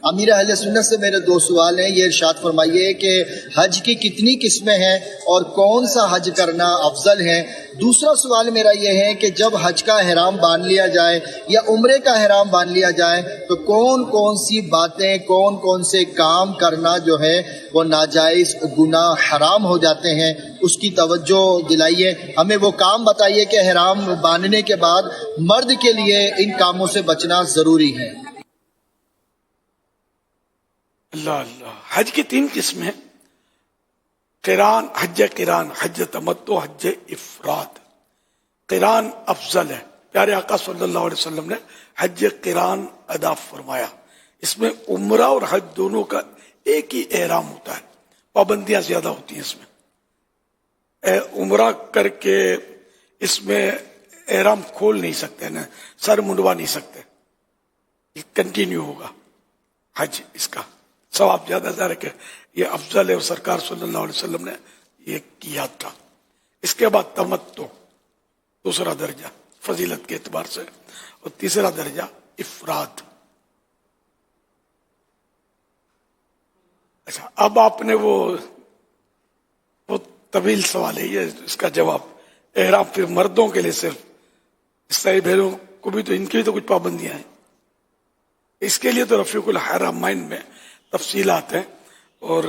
امیر اہل سنت سے میرے دو سوال ہیں. یہ ارشاد فرمائیے کہ حج کی کتنی قسمیں ہیں اور کون سا حج کرنا افضل ہے؟ دوسرا سوال میرا یہ ہے کہ جب حج کا احرام باندھ لیا جائے یا عمرے کا احرام باندھ لیا جائے تو کون کون سی باتیں، کون کون سے کام کرنا جو ہے وہ ناجائز، گناہ، حرام ہو جاتے ہیں؟ اس کی توجہ دلائیے. ہمیں وہ کام بتائیے کہ احرام باندھنے کے بعد مرد کے لیے ان کاموں سے بچنا ضروری ہے. اللہ اللہ. حج کی 3 قسمیں ہیں: قران، حج قران، حج تمتع، حج افراد. قران افضل ہے. پیارے آقا صلی اللہ علیہ وسلم نے حج قران ادا فرمایا. اس میں عمرہ اور حج دونوں کا ایک ہی احرام ہوتا ہے. پابندیاں زیادہ ہوتی ہیں اس میں. عمرہ کر کے اس میں احرام کھول نہیں سکتے نا، سر منڈوا نہیں سکتے. یہ کنٹینیو ہوگا. حج اس کا ثواب زیادہ ہے کہ یہ افضل ہے، اور سرکار صلی اللہ علیہ وسلم نے یہ کیا تھا. اس کے بعد تمتع، دوسرا درجہ فضیلت کے اعتبار سے، اور تیسرا درجہ افراد. اچھا، اب آپ نے وہ طویل سوال ہے یہ، اس کا جواب. احرام پھر مردوں کے لیے صرف، عیسائی بھائیوں کو بھی تو ان کی بھی تو کچھ پابندیاں ہیں. اس کے لیے تو رفیق الحرمین میں تفصیلات ہیں اور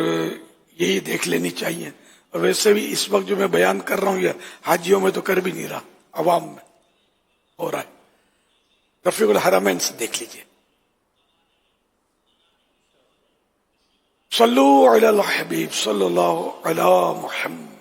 یہی دیکھ لینی چاہیے. اور ویسے بھی اس وقت جو میں بیان کر رہا ہوں یہ حاجیوں میں تو کر بھی نہیں رہا، عوام میں ہو رہا ہے. رفیق الحرمین سے دیکھ لیجیے. صلو علی الحبیب صلی اللہ علی محمد.